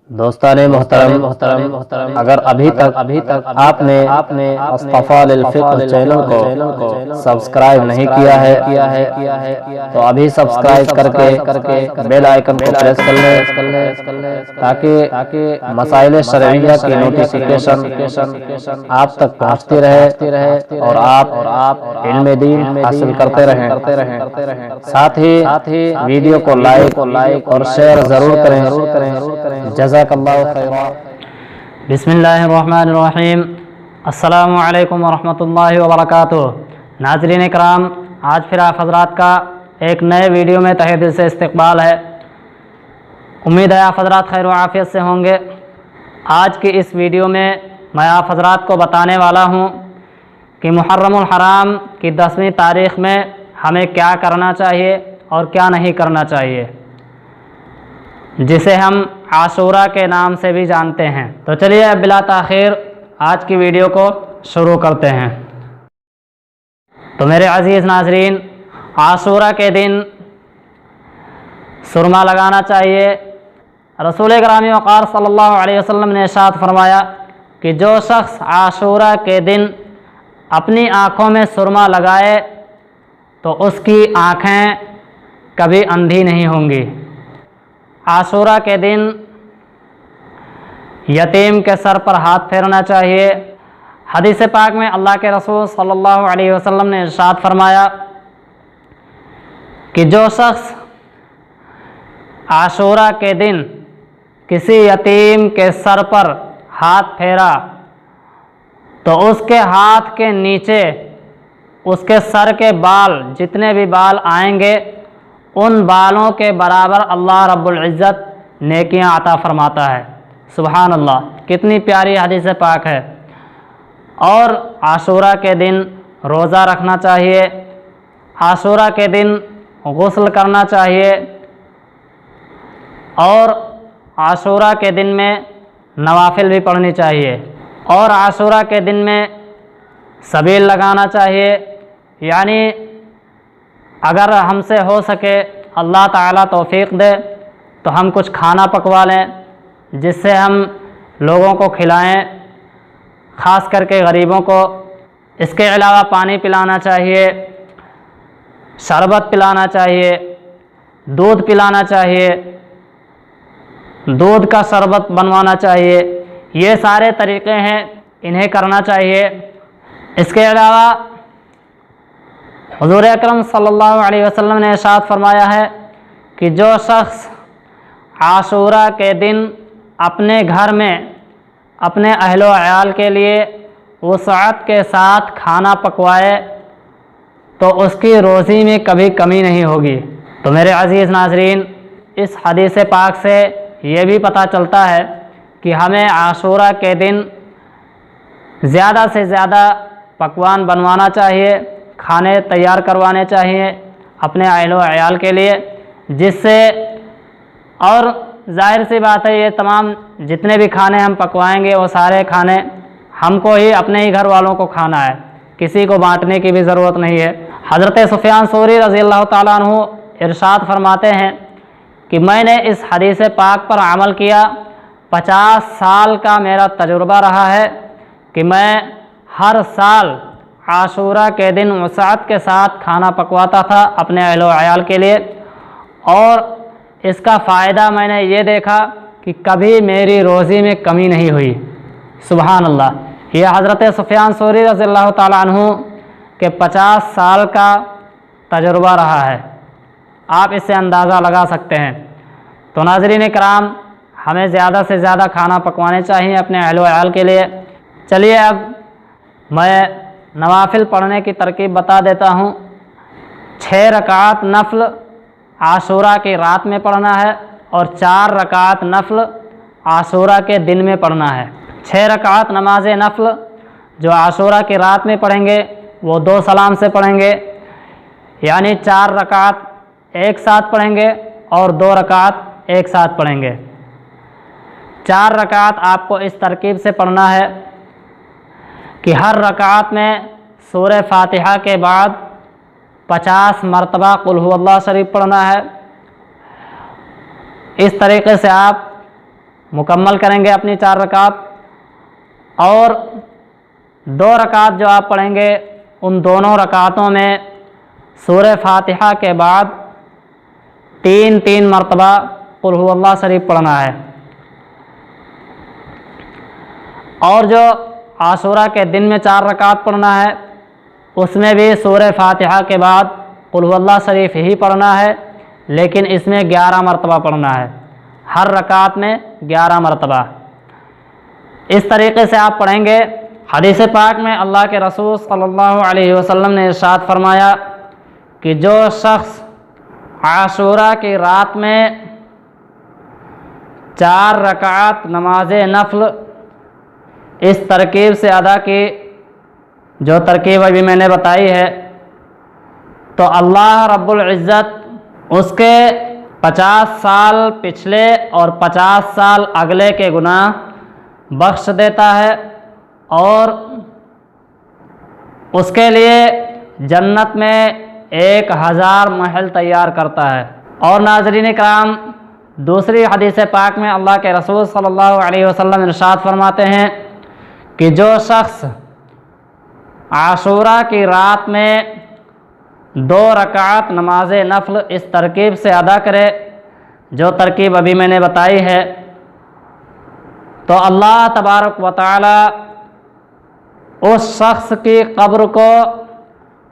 दोस्तान मोहतरम, अगर अभी तक आपने मुस्तफ़ा लिल फ़िक़्ह चैनल को सब्सक्राइब नहीं किया है तो अभी सब्सक्राइब करके बेल आइकन को प्रेस कर लें ताकि मसाइल शरइय्या की नोटिफिकेशन आप तक पहुंचती रहे और आप इल्म दीन हासिल करते रहें। साथ ही वीडियो को लाइक और शेयर ज़रूर करें। जज़ाकल्लाहु खैरा। बिस्मिल्लाहिर्रहमानिर्रहीम। अस्सलामु अलैकुम वरहमतुल्लाहि वबरकातुहू। नाज़रीन इकराम, आज फिर आप हज़रात का एक नए वीडियो में तहे दिल से इस्तकबाल है। उम्मीद है आप हज़रात खैर व आफ़ियत से होंगे। आज की इस वीडियो में मैं आप हज़रात को बताने वाला हूँ कि मुहर्रमुल हराम की 10वीं तारीख़ में हमें क्या करना चाहिए और क्या नहीं करना चाहिए, जिसे हम आशूरा के नाम से भी जानते हैं। तो चलिए अब बिला ताख़ीर आज की वीडियो को शुरू करते हैं। तो मेरे अज़ीज़ नाज़रीन, आशूरा के दिन सुरमा लगाना चाहिए। रसूल ग्रामी वक़ार सल्लल्लाहु अलैहि वसल्लम ने इरशाद फरमाया कि जो शख्स आशूरा के दिन अपनी आँखों में सुरमा लगाए तो उसकी आँखें कभी अंधी नहीं होंगी। आशूरा के दिन यतीम के सर पर हाथ फेरना चाहिए। हदीस पाक में अल्लाह के रसूल सल्लल्लाहु अलैहि वसल्लम ने इरशाद फरमाया कि जो शख्स आशूरा के दिन किसी यतीम के सर पर हाथ फेरा तो उसके हाथ के नीचे उसके सर के बाल, जितने भी बाल आएंगे, उन बालों के बराबर अल्लाह रब्बुल इज़्ज़त नेकियां अता फरमाता है। सुभान अल्लाह, कितनी प्यारी हदीस पाक है। और आशूरा के दिन रोज़ा रखना चाहिए। आशूरा के दिन गुस्ल करना चाहिए और आशूरा के दिन में नवाफिल भी पढ़नी चाहिए और आशूरा के दिन में सबील लगाना चाहिए। यानी अगर हमसे हो सके, अल्लाह ताला तौफ़ीक़ दे, तो हम कुछ खाना पकवा लें जिससे हम लोगों को खिलाएं, ख़ास करके गरीबों को। इसके अलावा पानी पिलाना चाहिए, शरबत पिलाना चाहिए, दूध पिलाना चाहिए, दूध का शरबत बनवाना चाहिए। ये सारे तरीक़े हैं, इन्हें करना चाहिए। इसके अलावा हुज़ूर अकरम सल्लल्लाहु अलैहि वसल्लम ने इरशाद फरमाया है कि जो शख्स आशूरा के दिन अपने घर में अपने अहलो अयाल के लिए वसाअत के साथ खाना पकवाए तो उसकी रोज़ी में कभी कमी नहीं होगी। तो मेरे अज़ीज़ नाज़रीन, इस हदीस पाक से ये भी पता चलता है कि हमें आशूरा के दिन ज़्यादा से ज़्यादा पकवान बनवाना चाहिए, खाने तैयार करवाने चाहिए अपने अहलो अयाल के लिए, जिससे, और जाहिर सी बात है, ये तमाम जितने भी खाने हम पकवाएंगे वो सारे खाने हमको ही, अपने ही घर वालों को खाना है, किसी को बांटने की भी ज़रूरत नहीं है। हज़रत सुफ़ियान सौरी रज़ियल्लाहु ताला अन्हु इरशाद फरमाते हैं कि मैंने इस हदीस पाक पर अमल किया, 50 साल का मेरा तजुर्बा रहा है कि मैं हर साल आशूरा के दिन वसाअत के साथ खाना पकवाता था अपने अहलो अयाल के लिए, और इसका फ़ायदा मैंने ये देखा कि कभी मेरी रोज़ी में कमी नहीं हुई। सुभान अल्लाह, ये हज़रत सुफ़ियान सौरी रज़ियल्लाहु ताला अन्हु के 50 साल का तजुर्बा रहा है। आप इससे अंदाज़ा लगा सकते हैं। तो नाज़रीन इकराम, हमें ज़्यादा से ज़्यादा खाना पकवाने चाहिए अपने अहलो अयाल के लिए। चलिए अब मैं नवाफिल पढ़ने की तरकीब बता देता हूँ। 6 रकात नफ़ल आशूरा की रात में पढ़ना है और 4 रकात नफ़ल आशूरा के दिन में पढ़ना है। 6 रकात नमाज नफ़ल जो आशूरा की रात में पढ़ेंगे वो 2 सलाम से पढ़ेंगे, यानी 4 रकात एक साथ पढ़ेंगे और 2 रकात एक साथ पढ़ेंगे। 4 रकात आपको इस तरकीब से पढ़ना है कि हर रकात में सूरह फ़ातिहा के बाद 50 मरतबा कुल हुवल्लाह शरीफ पढ़ना है। इस तरीके से आप मुकम्मल करेंगे अपनी 4 रकात, और 2 रकात जो आप पढ़ेंगे उन दोनों रकातों में सूरह फातिहा के बाद 3-3 मरतबा कुल हुवल्लाह शरीफ पढ़ना है। और जो आशूरा के दिन में 4 रकात पढ़ना है उसमें भी सूरह फातिहा के बाद कुल हुवल्लाह शरीफ ही पढ़ना है, लेकिन इसमें 11 मरतबा पढ़ना है, हर रकात में 11 मरतबा। इस तरीके से आप पढ़ेंगे। हदीस पाक में अल्लाह के रसूल सल्लल्लाहु अलैहि वसल्लम ने इरशाद फरमाया कि जो शख्स आशूरा की रात में 4 रकात नमाज नफल इस तरकीब से अदा की, जो तरकीब अभी मैंने बताई है, तो अल्लाह रब्बुल इज़्ज़त उसके 50 साल पिछले और 50 साल अगले के गुनाह बख्श देता है और उसके लिए जन्नत में 1000 महल तैयार करता है। और नाज़रीन कराम, दूसरी हदीस पाक में अल्लाह के रसूल सल्लल्लाहु अलैहि वसल्लम इरशाद फरमाते हैं कि जो शख्स आशूरा की रात में 2 रकात नमाज नफल इस तरकीब से अदा करे, जो तरकीब अभी मैंने बताई है, तो अल्लाह तबारक व तआला उस शख्स की कब्र को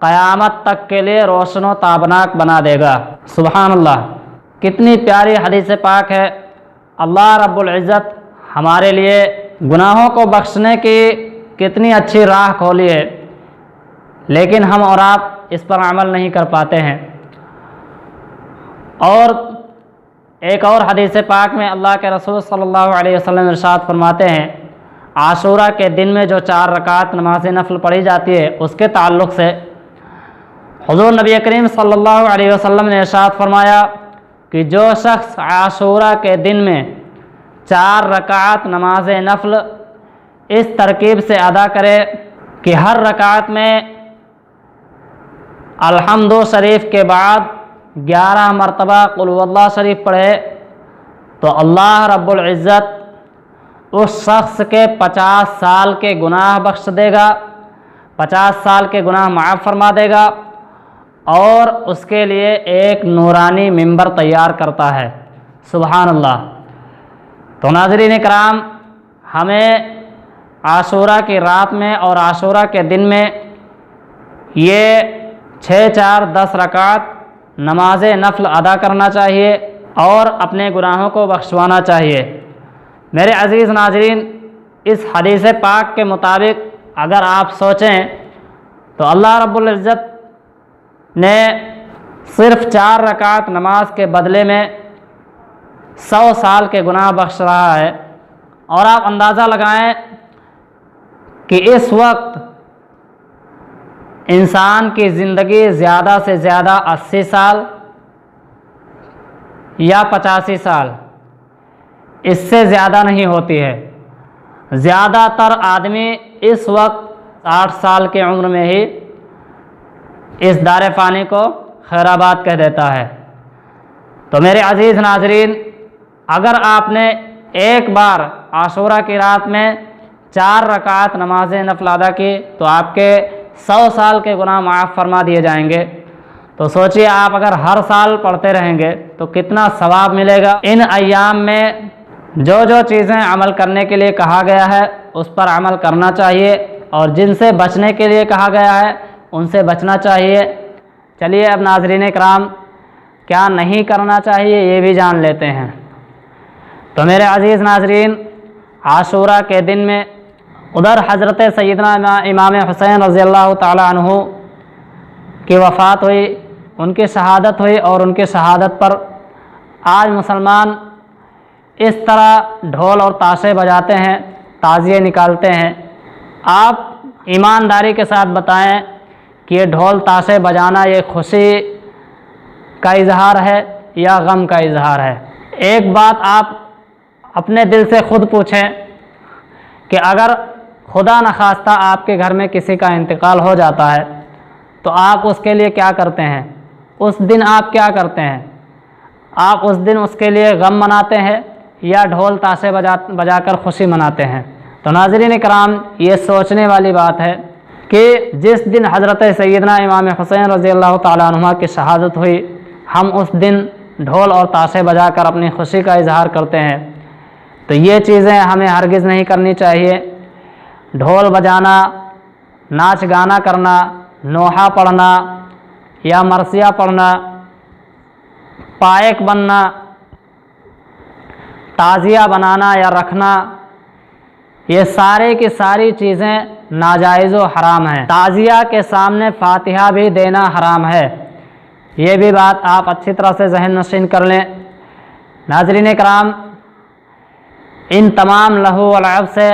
क़यामत तक के लिए रोशनो ताबनाक बना देगा। सुबहान अल्लाह, कितनी प्यारी हदीस पाक है। अल्लाह रब्बुल इज़्ज़त हमारे लिए गुनाहों को बख्शने की कितनी अच्छी राह खोली है, लेकिन हम और आप इस पर अमल नहीं कर पाते हैं। और एक और हदीस पाक में अल्लाह के रसूल सल्लल्लाहु अलैहि वसल्लम इरशाद फरमाते हैं, आशूरा के दिन में जो 4 रकात नमाज नफल पढ़ी जाती है उसके ताल्लुक़ से हुज़ूर नबी करीम सल्लल्लाहु अलैहि वसल्लम ने इरशाद फरमाया कि जो शख्स आशूरा के दिन में 4 रकात नमाज नफल इस तरकीब से अदा करे कि हर रकात में अल्हम्दु शरीफ के बाद 11 मरतबा कुल हुवल्लाह शरीफ पढ़े, तो अल्लाह रब्बुल इज़्ज़त उस शख्स के 50 साल के गुनाह बख्श देगा, 50 साल के गुनाह माफ़ फरमा देगा और उसके लिए एक नूरानी मिंबर तैयार करता है। सुबहान अल्लाह। तो नाज़रीन कराम, हमें आशूरा की रात में और आशूरा के दिन में ये 6-4-10 रकात नमाज नफल अदा करना चाहिए और अपने गुनाहों को बख्शवाना चाहिए। मेरे अज़ीज़ नाज़रीन, इस हदीस पाक के मुताबिक अगर आप सोचें तो अल्लाह रब्बुल इज़्ज़त ने सिर्फ़ 4 रकात नमाज के बदले में 100 साल के गुनाह बख्श रहा है। और आप अंदाज़ा लगाएं कि इस वक्त इंसान की ज़िंदगी ज़्यादा से ज़्यादा 80 साल या 85 साल, इससे ज़्यादा नहीं होती है। ज़्यादातर आदमी इस वक्त 60 साल की उम्र में ही इस दारे फ़ानी को खैराबाद कह देता है। तो मेरे अज़ीज़ नाज़रीन, अगर आपने एक बार आशूरा की रात में 4 रकात नमाज नफल अदा की तो आपके 100 साल के गुनाह माफ़ फरमा दिए जाएंगे। तो सोचिए, आप अगर हर साल पढ़ते रहेंगे तो कितना सवाब मिलेगा। इन अय्याम में जो जो चीज़ें अमल करने के लिए कहा गया है उस पर अमल करना चाहिए और जिनसे बचने के लिए कहा गया है उनसे बचना चाहिए। चलिए अब नाज़रीन इकराम, क्या नहीं करना चाहिए ये भी जान लेते हैं। तो मेरे अज़ीज़ नाज़रीन, आशूरा के दिन में उधर हज़रत सैयदना इमाम हुसैन रज़ी अल्लाह ताला अन्हु की वफ़ात हुई, उनकी शहादत हुई और उनकी शहादत पर आज मुसलमान इस तरह ढोल और ताशे बजाते हैं, ताज़िए निकालते हैं। आप ईमानदारी के साथ बताएं कि ये ढोल ताशे बजाना ये खुशी का इजहार है या गम का इजहार है। एक बात आप अपने दिल से खुद पूछें कि अगर खुदा न खास्ता आपके घर में किसी का इंतकाल हो जाता है तो आप उसके लिए क्या करते हैं? उस दिन आप क्या करते हैं? आप उस दिन उसके लिए गम मनाते हैं या ढोल ताशे बजाकर खुशी मनाते हैं। तो नाज़रीन कराम, ये सोचने वाली बात है कि जिस दिन हज़रत सैयदना इमाम हुसैन रज़ियल्लाहु ताला अन्हुमा की शहादत हुई, हम उस दिन ढोल और ताशे बजाकर अपनी खुशी का इजहार करते हैं। तो ये चीज़ें हमें हरगिज़ नहीं करनी चाहिए। ढोल बजाना, नाच गाना करना, नोहा पढ़ना या मरसिया पढ़ना, पायक बनना, ताज़िया बनाना या रखना, ये सारे की सारी चीज़ें नाजायज़ व हराम हैं। ताज़िया के सामने फातिहा भी देना हराम है। ये भी बात आप अच्छी तरह से जहन नशीन कर लें। नाज़रीन कराम, इन तमाम लहू व लअब से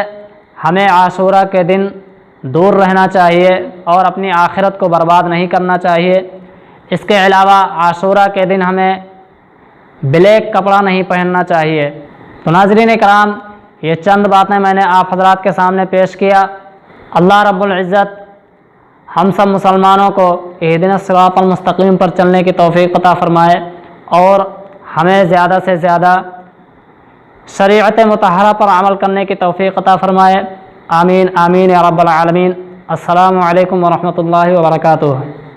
हमें आशूरा के दिन दूर रहना चाहिए और अपनी आखिरत को बर्बाद नहीं करना चाहिए। इसके अलावा आशूरा के दिन हमें ब्लैक कपड़ा नहीं पहनना चाहिए। तो नाज़रीन कराम, ये चंद बातें मैंने आप हज़रात के सामने पेश किया। अल्लाह रब्बुल इज़्ज़त हम सब मुसलमानों को इहदिनस सिरातल मुस्तक़ीम पर चलने की तौफ़ीक़ अता फ़रमाए और हमें ज़्यादा से ज़्यादा शरीअत मुतहरा पर अमल करने की तौफ़ीक़ अता फ़रमाए। आमीन आमीन या रब्बल आलमीन। अस्सलामु अलैकुम व रहमतुल्लाहि व बरकातुहू।